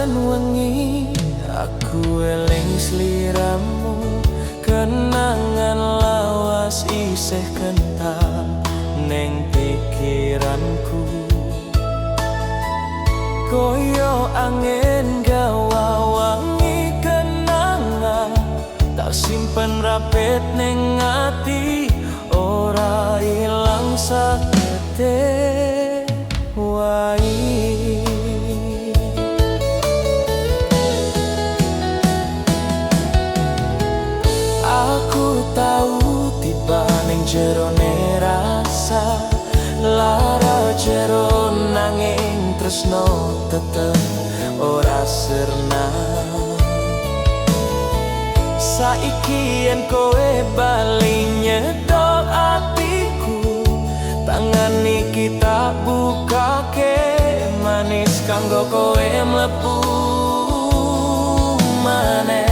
saben wengi aku eling sliramu, kenangan lawas isih kental ning pikiranku. Koyo angin gawa wangi kenangan, tak simpen rapet ning ati, ora ilang sakete wae. Aku tahu tiba ning jerone rasa lara jero, nanging tresno tetep ora sirna. Saiki yen kowe bali nyedok atiku, tangan iki tak bukake, manis kanggo kowe mlebu maneh.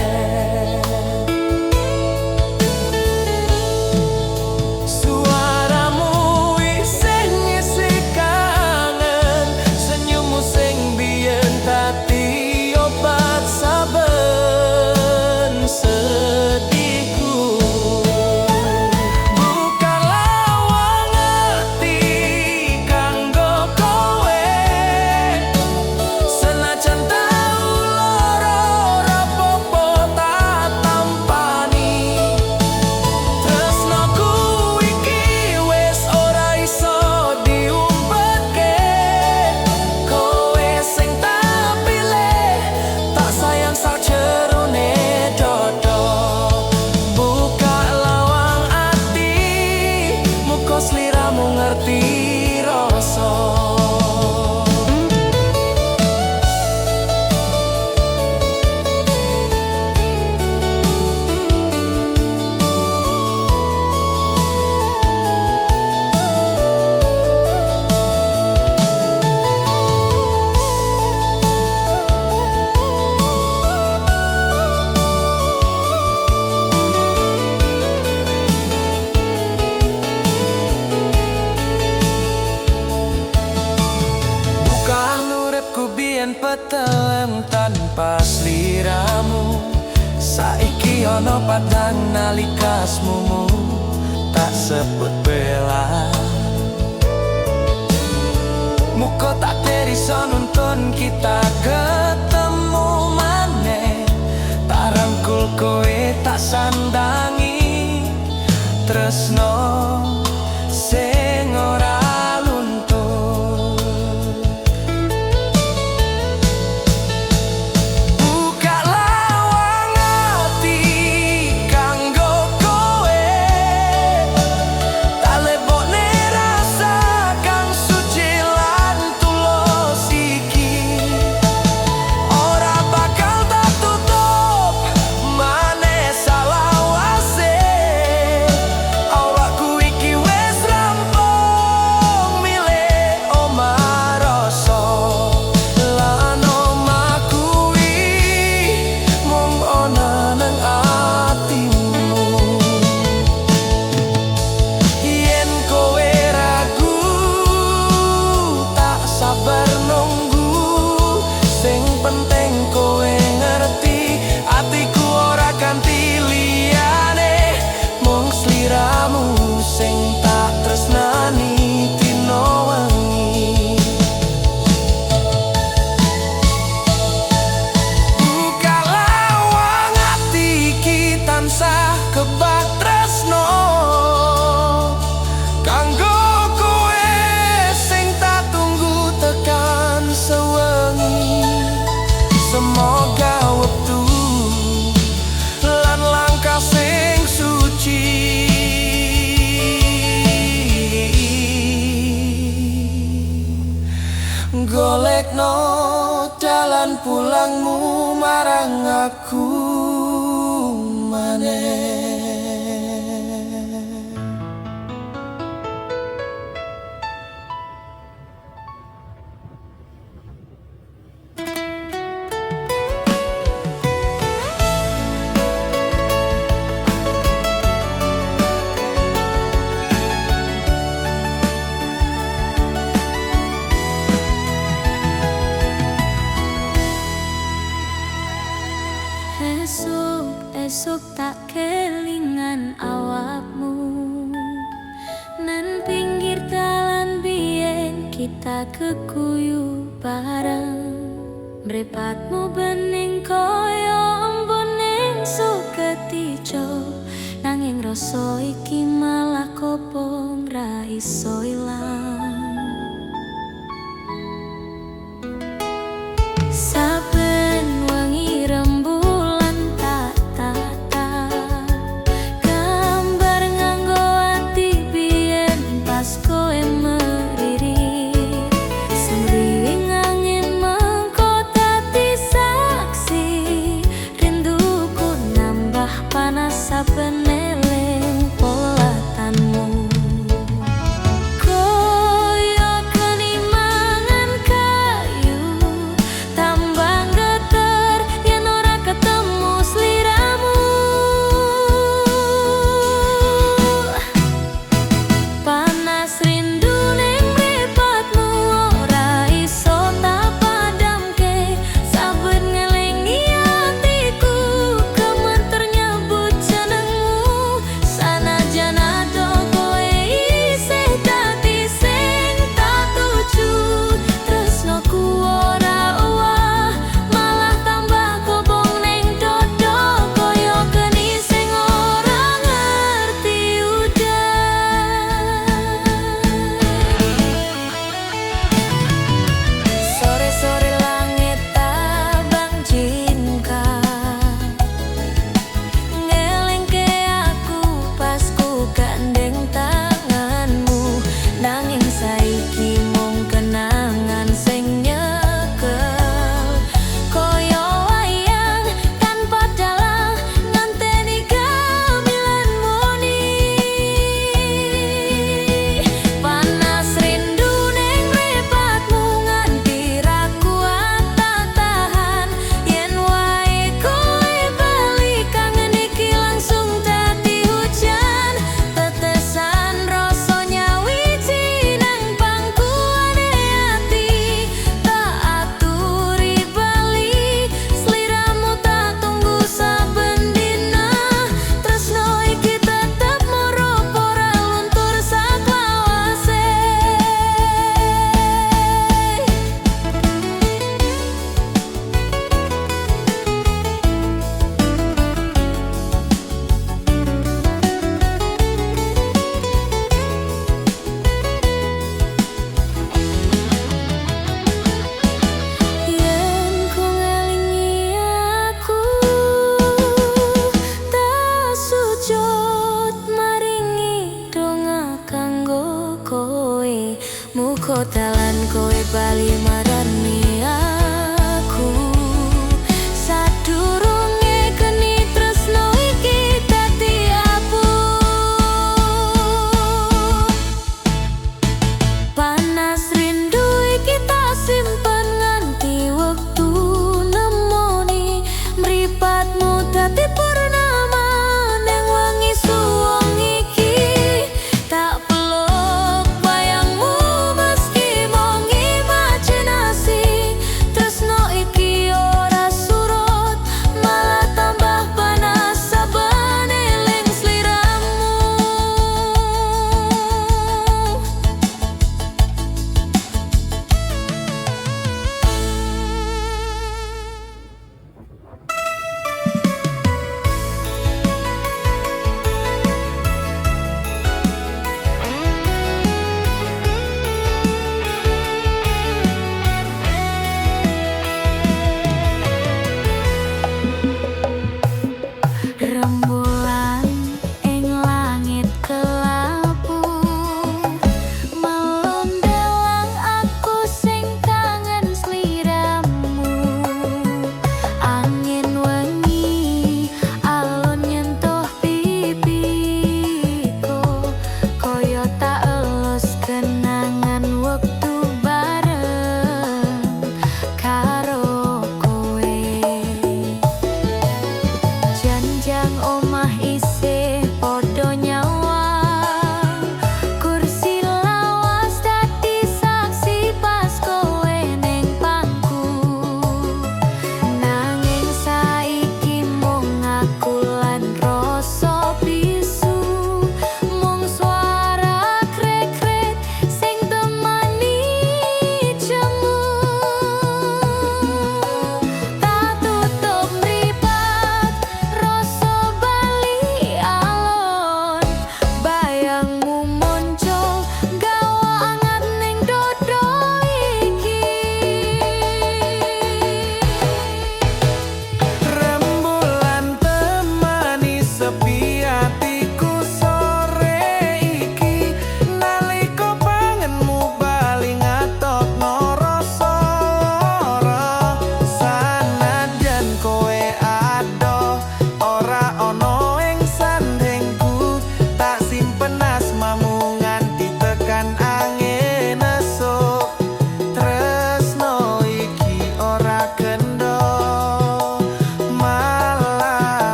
Petelem tanpa sliramu, saiki ana padang nalikasmu, tak sebut bela. Muka tak teriso nuntun kita ketemu maneh, tak rangkul kowe tak sandangi, tresno sing ora golekno dalan pulangmu marang aku maneh. Mripatmu bening kaya embuning suketijo, nanging rasa iki malah kobong ra iso ilang. Saben wengi rembulan tak tatap gambar nganggo ati biyen pas kowe meriri. Semriwing angin mengko dadi saksi, rinduku nambah panas saben eling polatanmu. Koyo kenimangan kayu tambah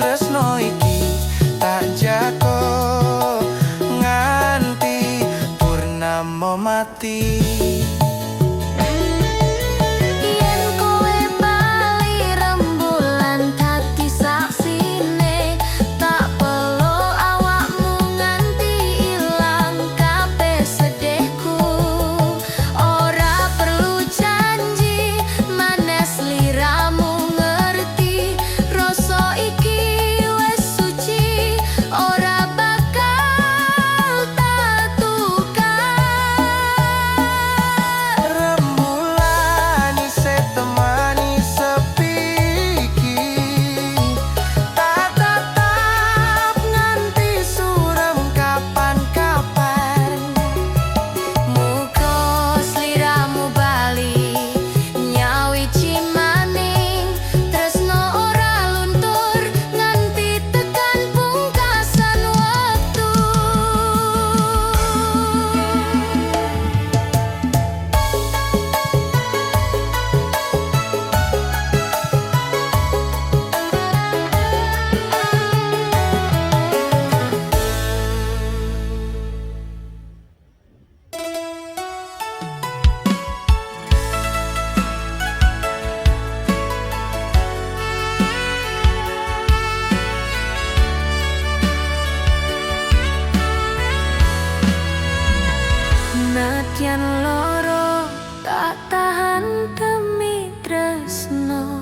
tresno iki tak jago nganti purnama mati. Yen kowe bali rembulan dadi saksine, tak perlu awakmu nganti ilang kabeh sedihku. Ora perlu janji manes liramu ngerti, rasa iki wis suci ora bakal tak tukar. Rembulan isih temani sepi iki, tak tatap nganti surem kapan-kapan. Muga sliramu bali nyawiji maning, tresno ora luntur nganti tekan pungkasan wektu. Nadyan loro tak tahan demi tresno,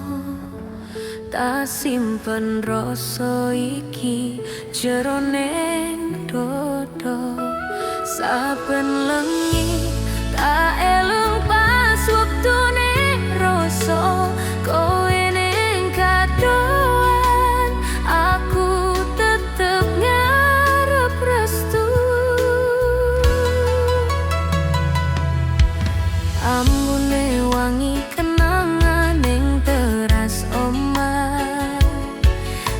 tak simpen rasa iki jeroning dodo. Saben lengi tak elung pas wektune rasa kowe ning kadoan, aku tetep ngarep restu. Ambune wangi kenangan ning teras omah,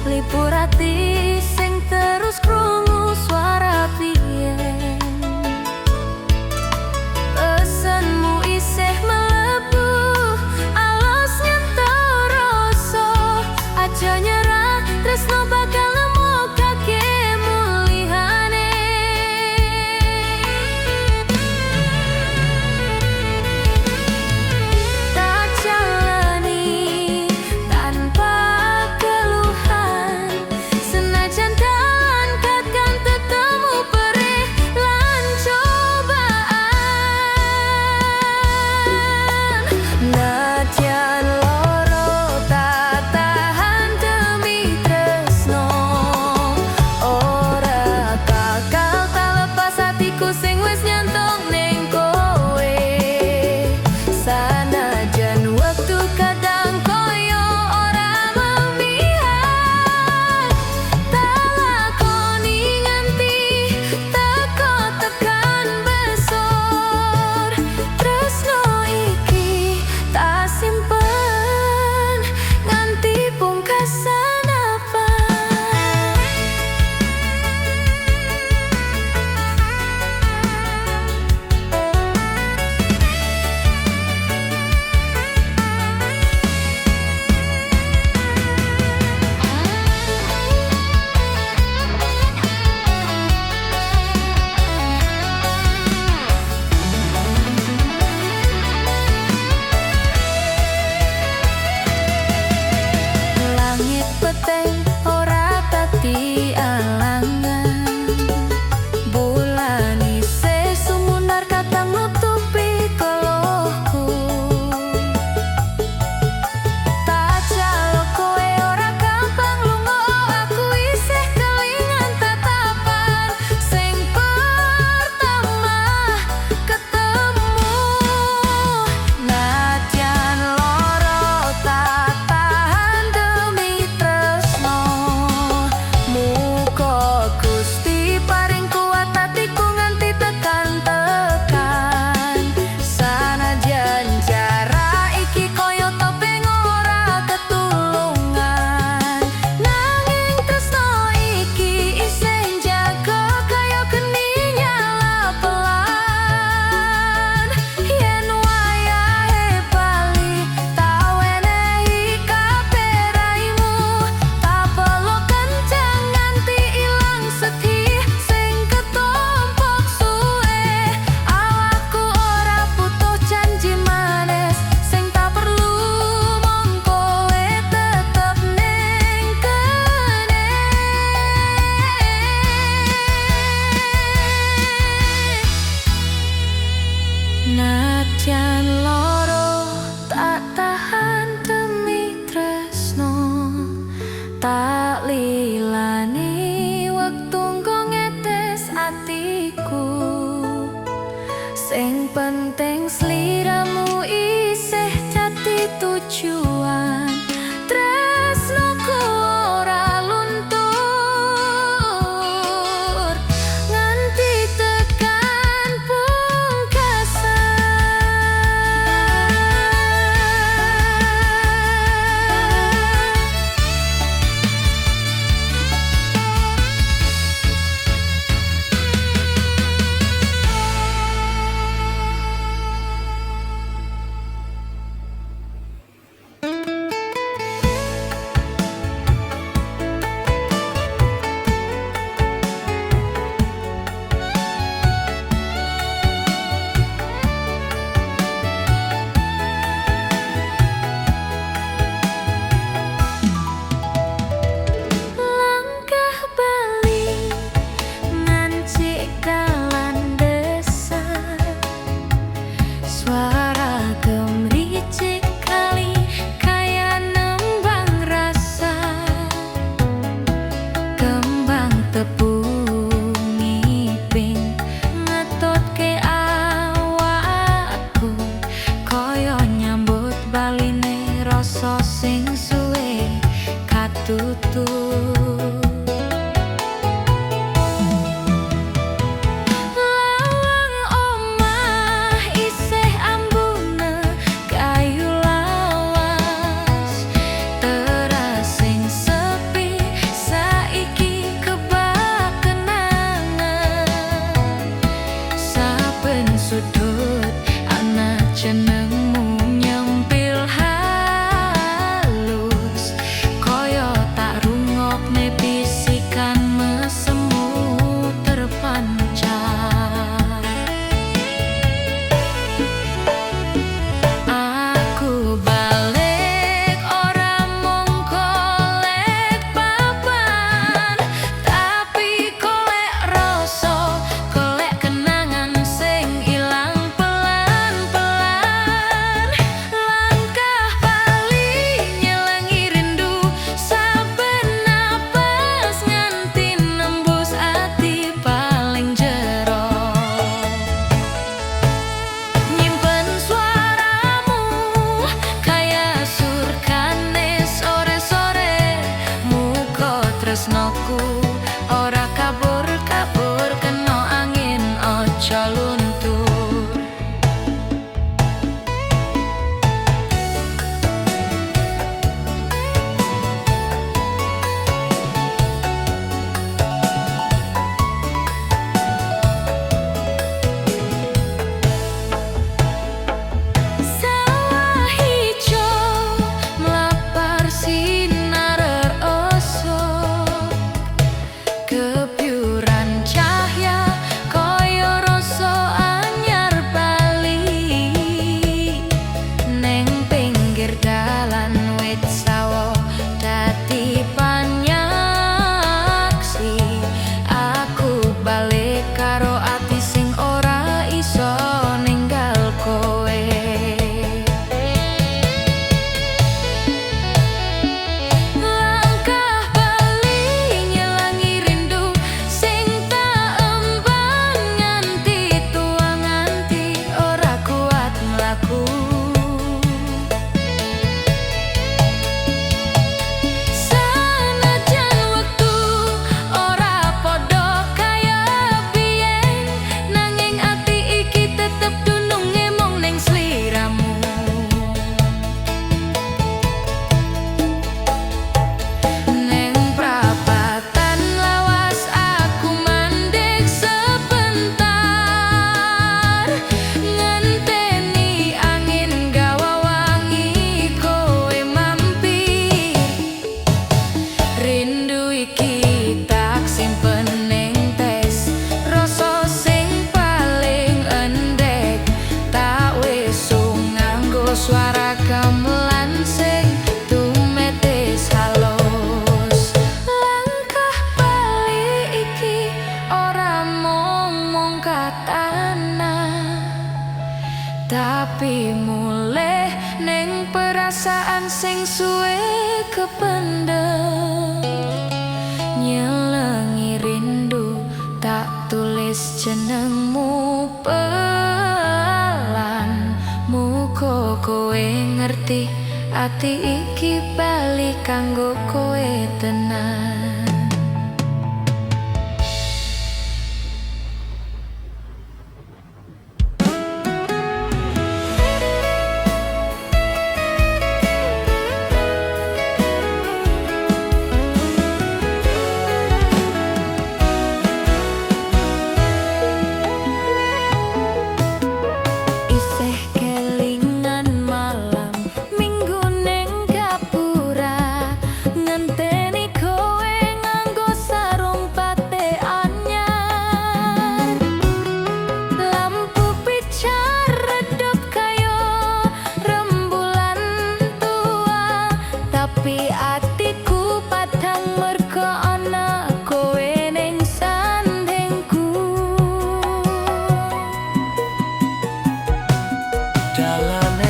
lipur ati sing terus krungu swara biyen. Pesanmu isih mlebu alus nyentuh rasa, aja nyerah tresno bakal nemokake mulihane. Tak jalani tanpa keluhan, senajan dalan kadang tetemu perih, tak lilani wektu engko ngetes atiku. Sing penting sliramu isih jati tujuan. Tresnoku ora luntur nganti tekan pungkasan. Rasa sing suwe katutup. Lawang omah isih ambune kayu lawas, teras sing sepi saiki kebak kenangan. Saben sudut ana jenengmu nyempil bisikan mesemu terpancar. Aku balik ora mung golek papan, tapi golek rasa, golek kenangan sing ilang pelan-pelan. Langkah bali nyelengi rindu saben tresnoku ora kabur-kabur kena angin aja luntur. Sawah hijau melapar sinar kepiuran cahya koyo rasa anyar bali. Neng pinggir dalan wit sawo dadi panyaksi. Aku balik karo ati sing ora iso ninggal kowe. Tapi mulih ning perasaan sing suwe kependem. ati iki bali kanggo kowe tenan.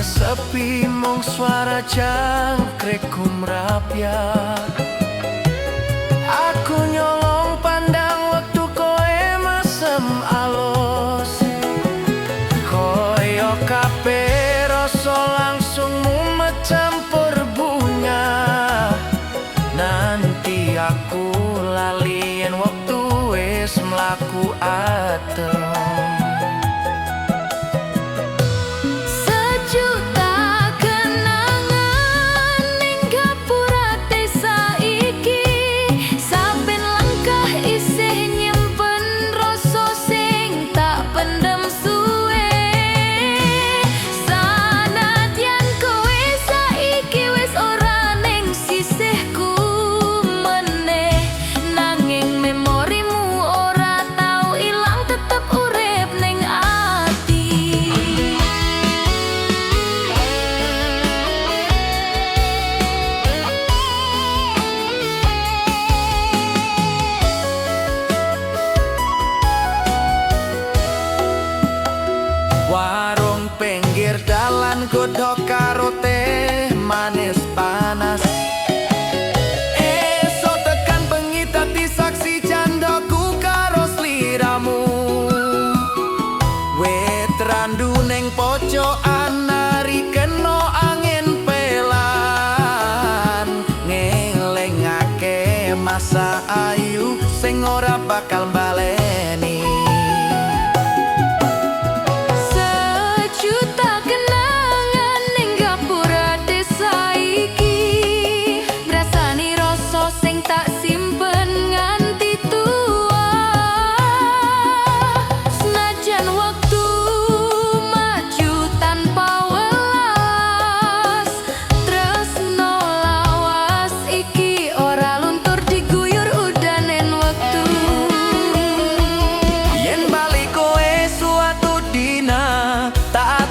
Sepi mung suara jangkrik kumrabyat. Aku nyolong pandang waktu koe mesem alus. Koyo kabeh rasa langsung mumet campur bunga. Nanti aku lali yen waktu wis mlaku adem. Warung pinggir dalan godhog karo teh manis panas. Esok tekan bengi dadi saksi candaku karo sliramu. Wit randu ning pojokan nari kena angin pelan. Ngelingake masa ayu sing ora bakal baleni.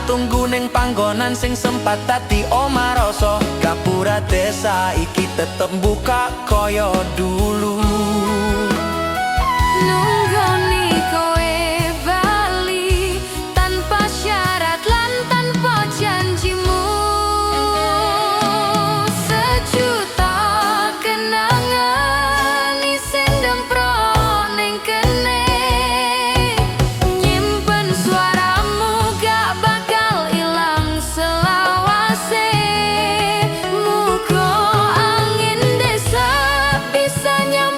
Tunggu ning panggonan sing sempat dadi omah rasa. Gapura desa iki tetep buka kaya dulu. Nunggoni kowe bali tanpa syarat lan tanpa janjimu. Sejuta kenangan isih ndemprok ning kene. Nyimpen suaramu gak bakal ilang selawase. Muga angin desa bisa nyambut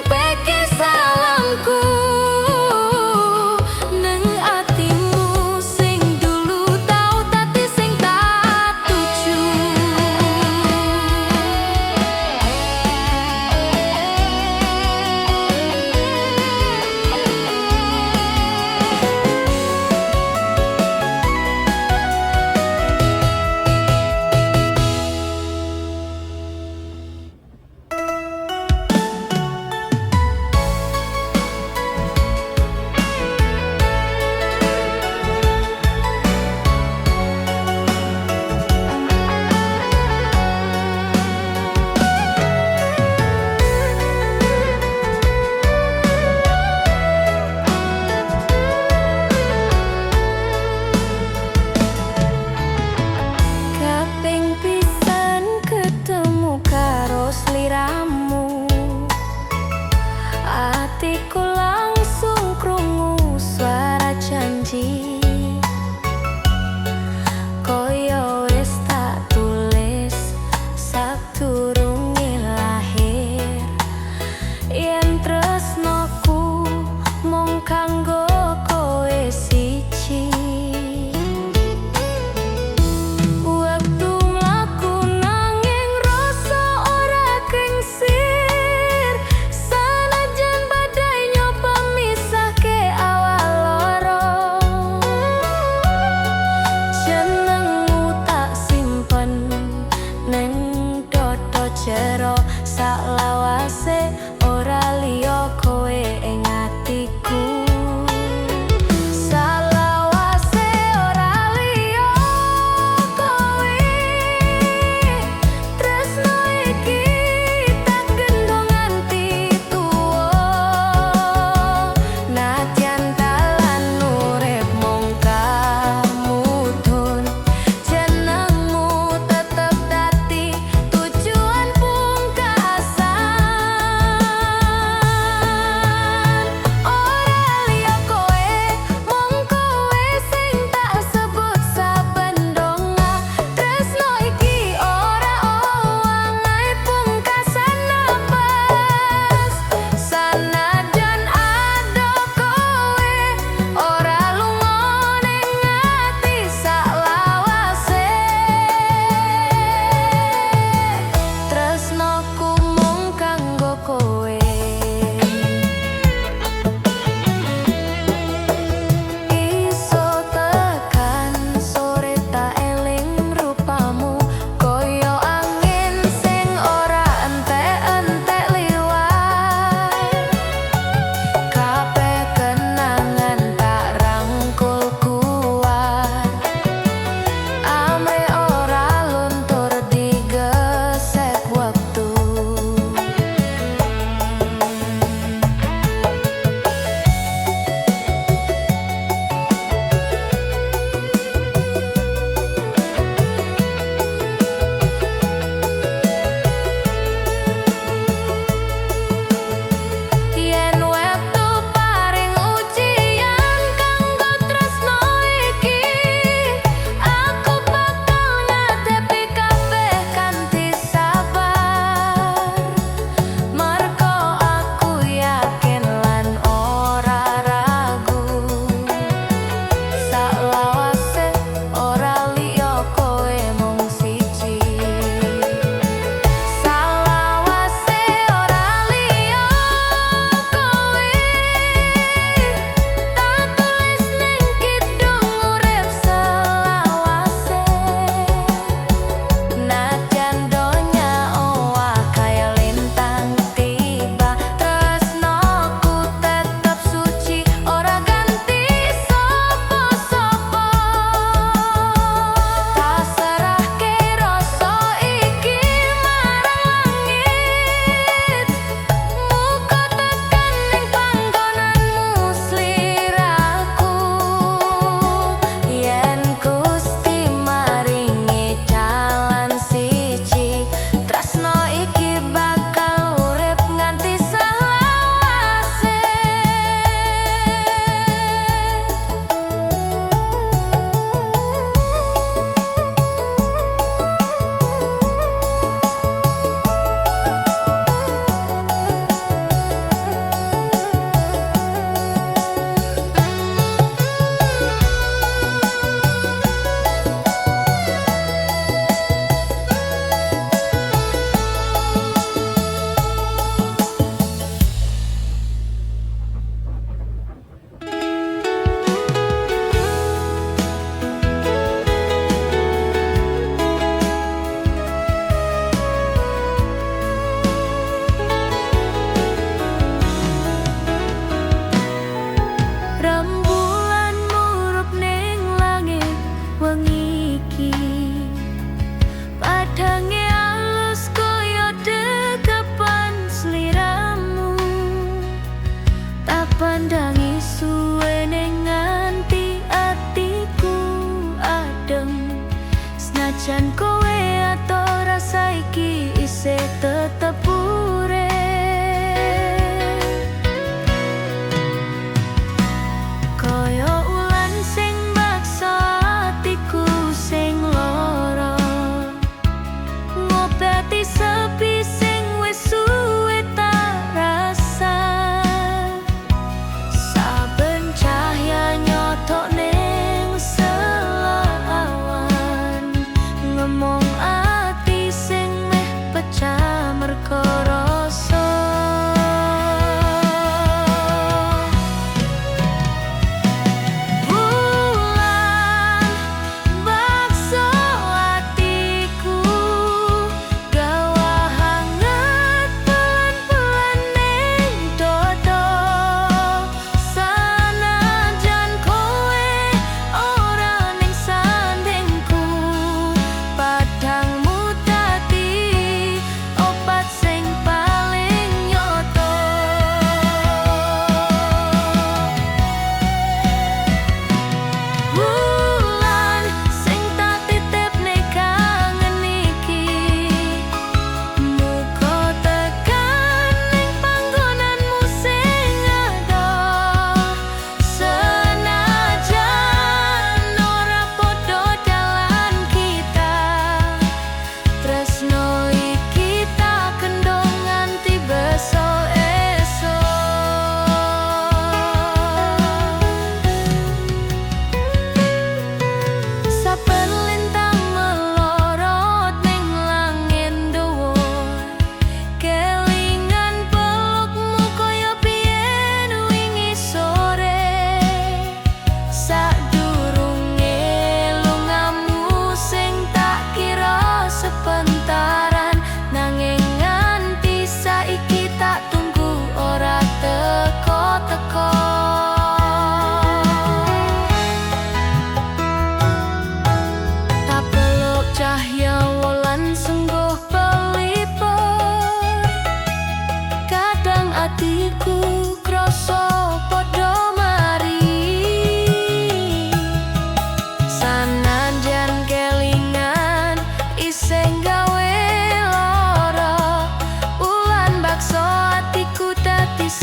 yen tresnoku mung kanggo kowe siji. Wektu mlaku nanging rasa ora kengsir, sanajan badai nyoba misahke awal loro. Jenengmu tak simpen neng dodo jero, saklawase ora liya kowe ing atiku.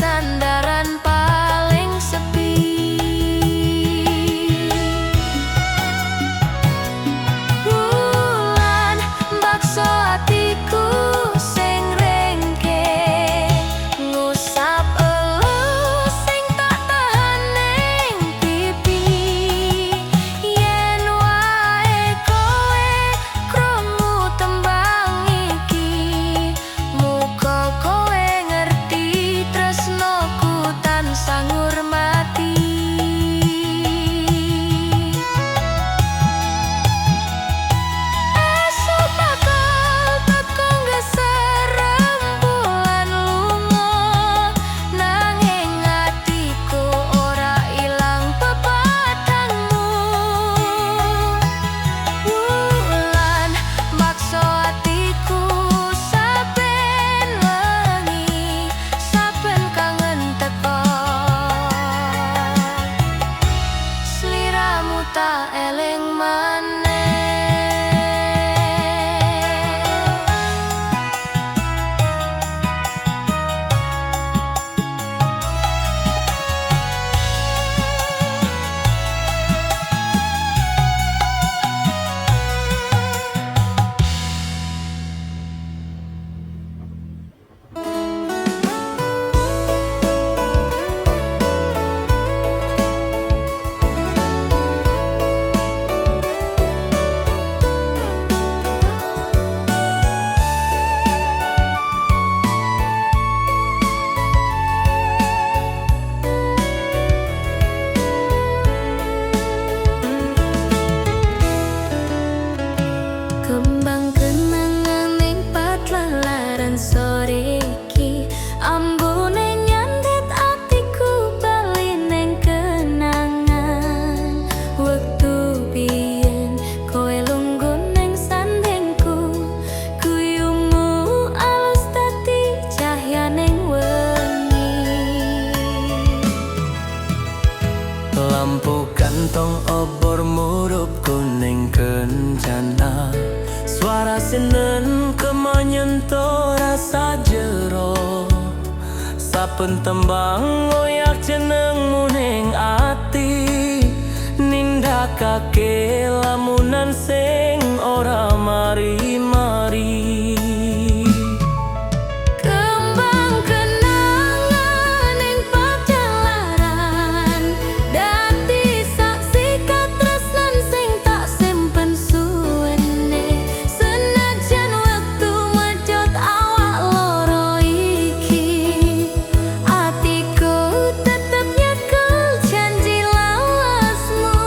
sandaran paling sepi. Wulan bakso atiku sing rengke, ngusap elus sing tak tahan ning pipi. Yen wae kowe krungu tembang iki, muga kowe ngerti tresnoku tansah ngurmati. Esuk bakal teko nggeser rembulan lunga, nanging atiku ora ilang pepadangmu. Wulan bakso atiku saben wengi, saben kangen teko, sliramu tak eling maneh. Kembang kenangan ning patlalaran sore iki, ambune nyandet atiku bali ning kenangan. Wektu biyen kowe lungguh ning sandengku, guyumu alus dadi cahyaning wengi. Lampu kantong obor murup kuning kencana, suara sinen kemanyentuh rasa jero. Saben tembang ngoyak jenengmu ning ati, nindakake lamunan sing ora mari-mari. Kembang kenangan ning patlalaran, dadi saksi katresnan sing tak simpen suwene. Senajan wektu medhot awak loro iki, atiku tetep nyekel janji lawasmu.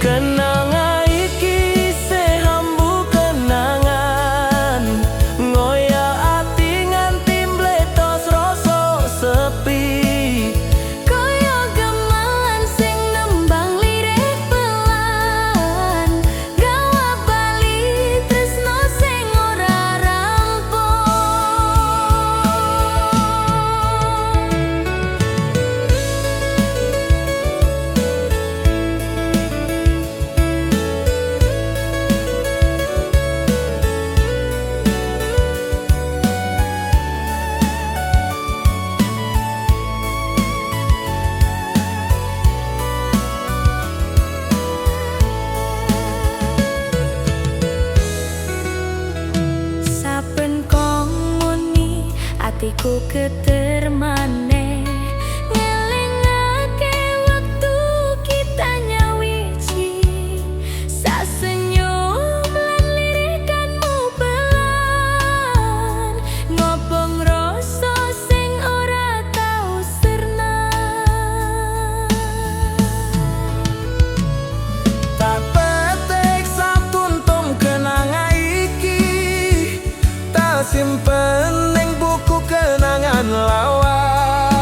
Kenangan iki isih ambu kenangan, ngoyak ati nganti mbletos rasa sepi. Kaya gamelan sing nembang lirik pelan, gawa bali tresno sing ora rampung. Saben kong muni atiku geter maneh, ngelingake wektu kita nyawiji. Sasenyum lan lirikanmu pelan, ngobong rasa sing ora tau sirna. Tak petik satuntum kenangan iki, tak simpen ning buku kenangan lawas.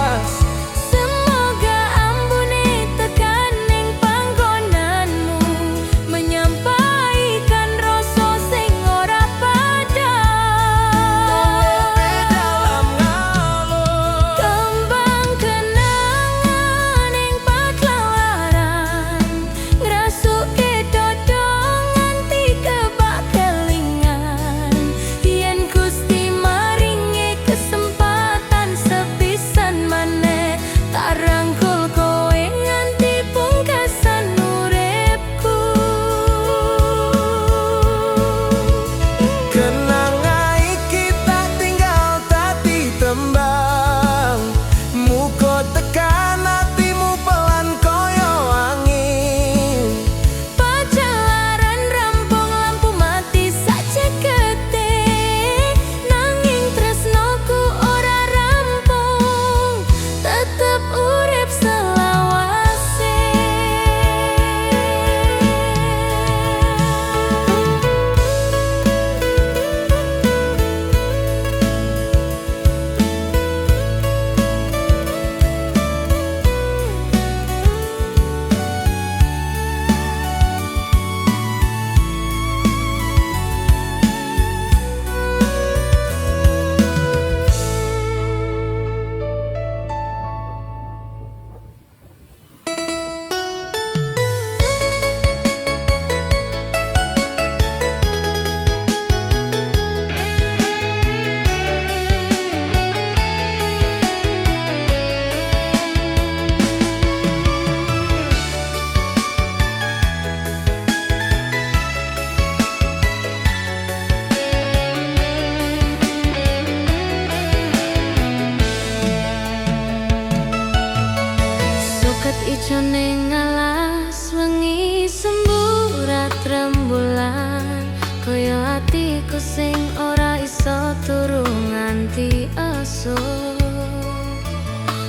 ijo ning alas wengi semburat rembulan kaya atiku sing ora iso turu nganti esuk.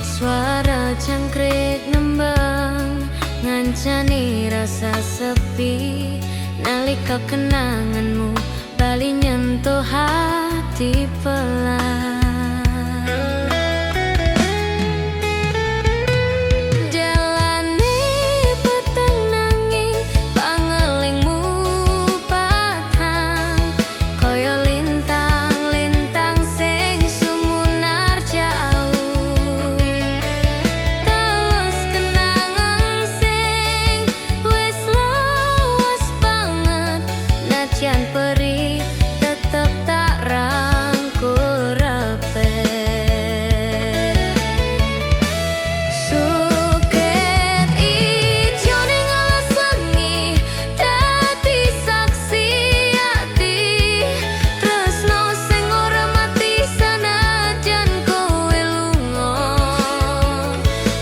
Suara jangkrik nembang ngancani rasa sepi nalika kenanganmu bali nyentuh hati pelan. Perih tetep tak rangkul rapet. Suket ijo ning alas wengi dadi saksi ati tresno sing ora mati sanajan kowe lunga.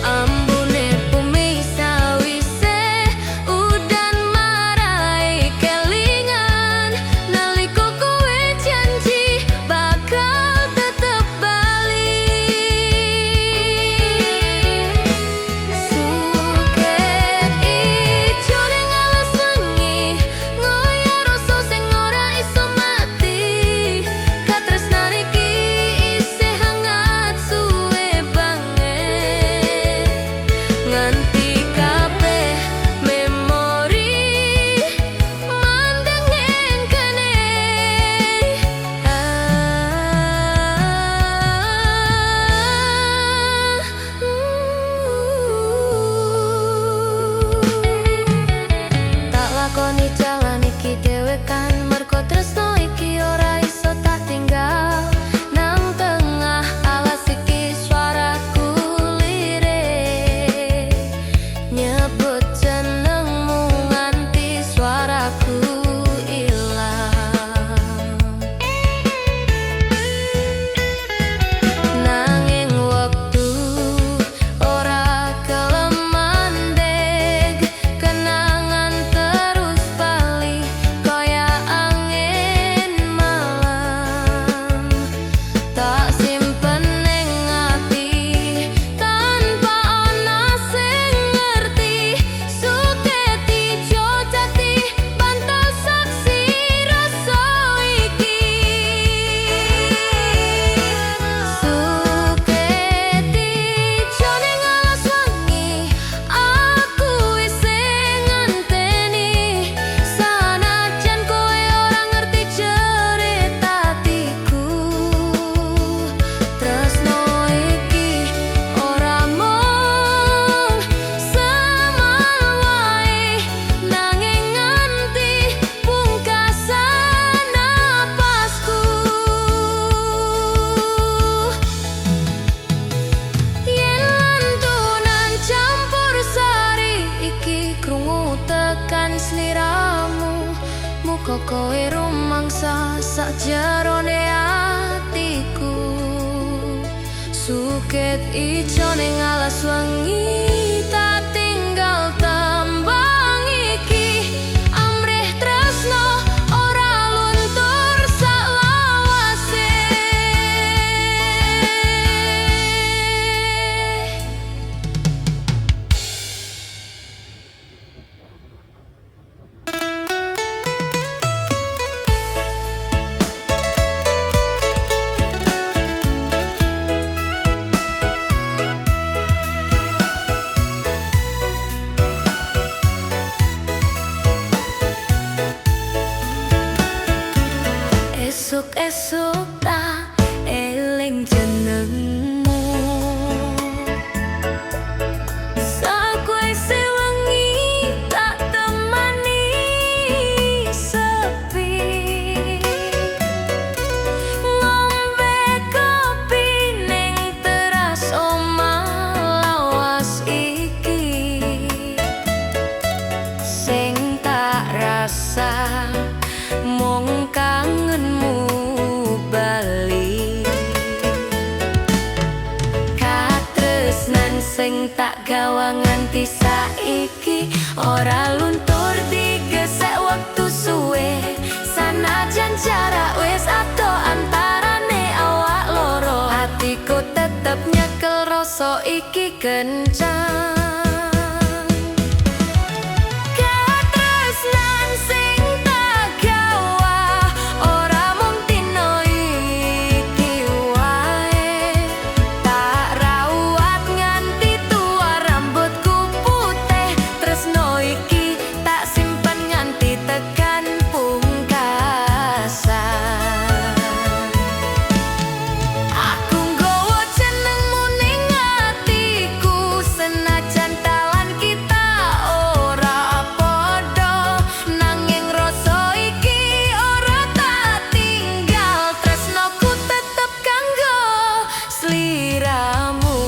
Ambune bumi sawise udan marai kelingan naliko kowe janji bakal tetep bali. Suket ijo ning alas wengi ngoyo rasa sing ora iso mati. Katresnan iki isih hangat suwe banget nganti kabeh memori mandeng ing kene. Tak lakoni jalan iki dhewekan mergo tresno iki ora iso tak tinggal nang tengah alas iki suaraku lirik nyebut jenengmu nganti suaraku ilang. Nanging wektu ora gelem mandeg kenangan terus bali kaya angin malam. Tak simpen ning ati tanpa ana sing ngerti. Suket ijo jati bantal saksi rasa iki. Suket ijo ning alas wengi aku isih ngenteni sanajan kowe ora ngerti jerit atiku. Tresno iki ora mung semal wae nanging nganti pungkasan napasku. Yen lantunan campur sari iki krungu tekan sliramu muga kowe rumangsa sakjerone atiku. Suket ijo ning alas wengi tak tinggal tembang iki amrih tresno ora luntur salawase. tak gawa nganti saiki. Ora luntur digesek waktu suwe, sanajan jarak wis ado antarane awak loro. Hatiku tetep nyekel rasa iki kencang. Katresnan sing tak gawa ora mung dina iki wae. Tak rawat nganti tua rambutku putih. Tresno iki tak simpen nganti tekan pungkasan. Aku nggawa jenengmu ning atiku, senajan talan kita ora padha. Nanging rasa iki ora tak tinggal, tresnoku tetep kanggo sliramu.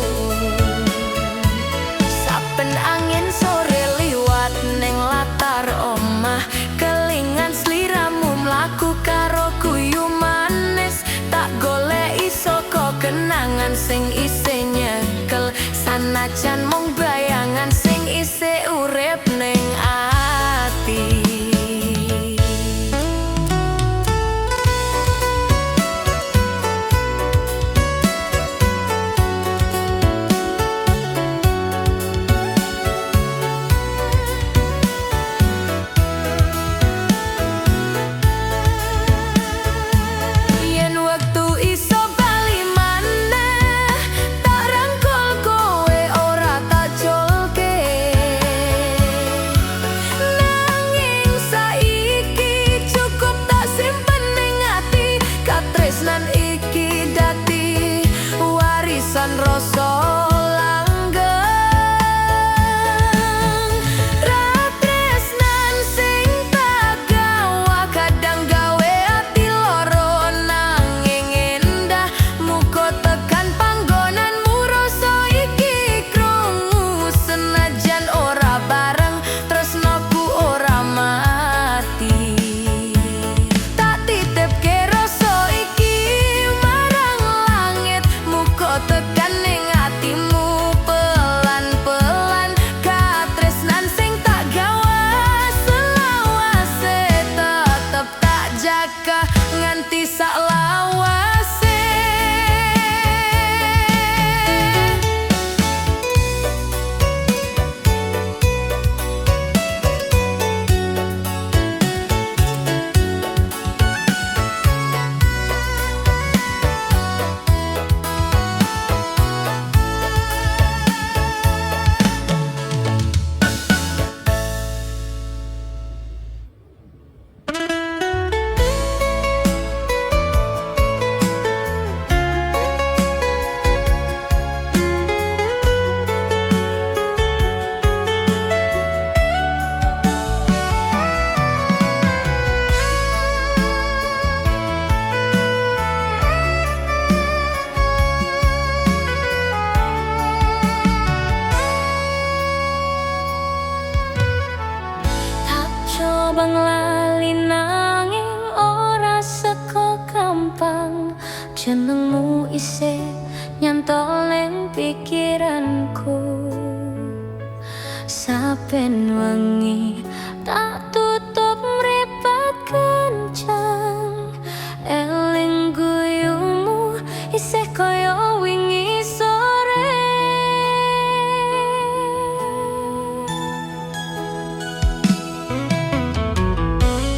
Saben angin sore liwat ning latar omah, kelingan sliramu mlaku karo guyu manis. Tak goleki saka kenangan sing isih nyekel, sanajan mung bayangan sing isih urip ning ati. Yen wektu iso bali maneh, tak rangkul kowe ora tak jolke. Nanging saiki cukup tak simpen ning ati. Katresnan iki dadi warisan rasa langgeng. Ratresnan sing tak gawa kadang gawe ati loro, nanging endah muga tekan panggonanmu. Rasa iki krungu senajan ora bareng, tresnoku ora mati. Tak titipke rasa iki marang langit, muga tekan ning atimu pelan-pelan. Katresnan sing tak gawa selawase tetep tak jaga nganti saklawase. Tak coba nglali nanging ora seko gampang. Jenengmu isih nyantol ning pikiranku. Saben wengi tak tutup mripat kencang, eling guyumu isih kaya wingi sore.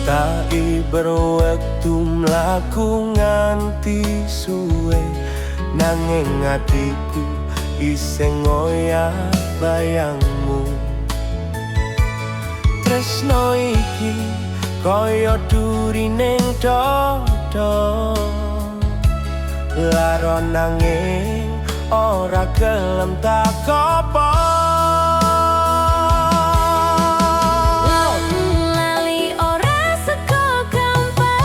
Tak berwektu mlaku nganti suwe, nanging atiku isih ngoyak bayangmu. Tresno iki kaya duri ning dodo, laro nanging ora gelem tak apa. Lali ora seko gampang,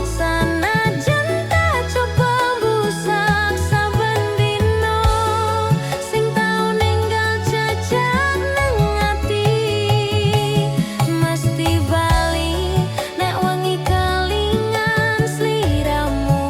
sanajan tak coba busak saben dino. Sing tau ninggal jejak nang ati, mesti bali nek wengi kelingan sliramu.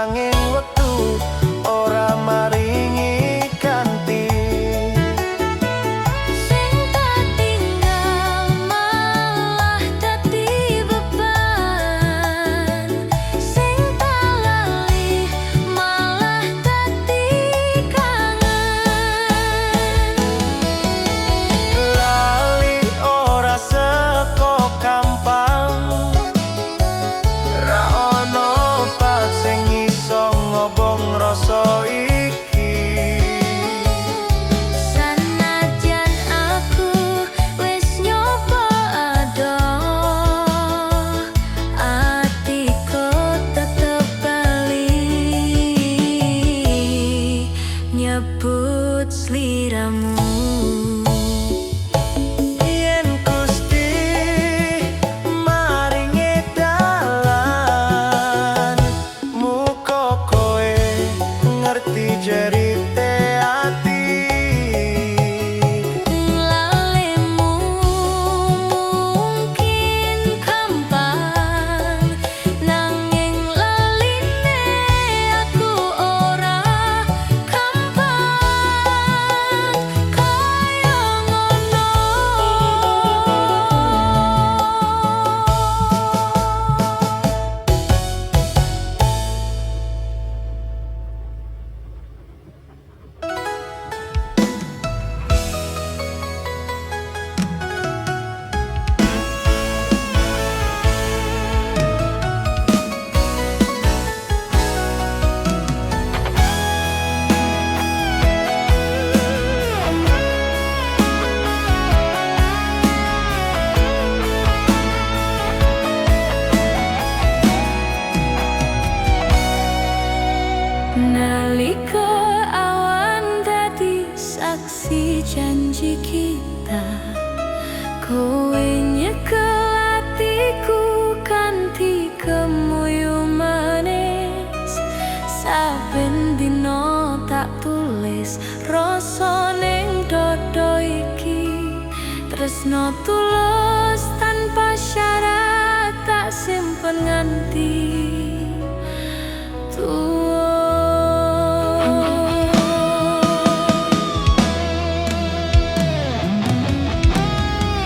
nanging wektu ora maringi ganti. Sing tak tinggal malah dadi beban, sing tak lali malah dadi kangen. Lali ora seko gampang, ra ono obat sing iso ngobong rasa iki. Sanajan aku wis nyoba adoh, atiku tetep bali nyebut sliramu. Yen Gusti maringi dalan, muga kowe ngerti jerite ati. Lalimu mungkin gampang, nanging laline aku ora gampang kaya ngono. Nalika awan dadi saksi janji kita, kowe nyekel atiku kanthi kemuyu manis. Saben dina tak tulis rasa ning dodo iki, tresno tulus tanpa syarat tak simpen nganti tuwa.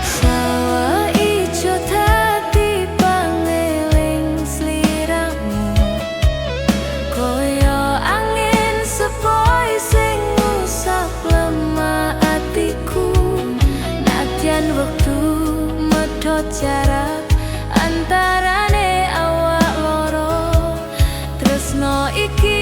Sawah ijo dadi pangeling sliramu, koyo angin sepoi sing ngusap lemah atiku. Nadyan wektu medhot jarak antarane awak loro, tresno iki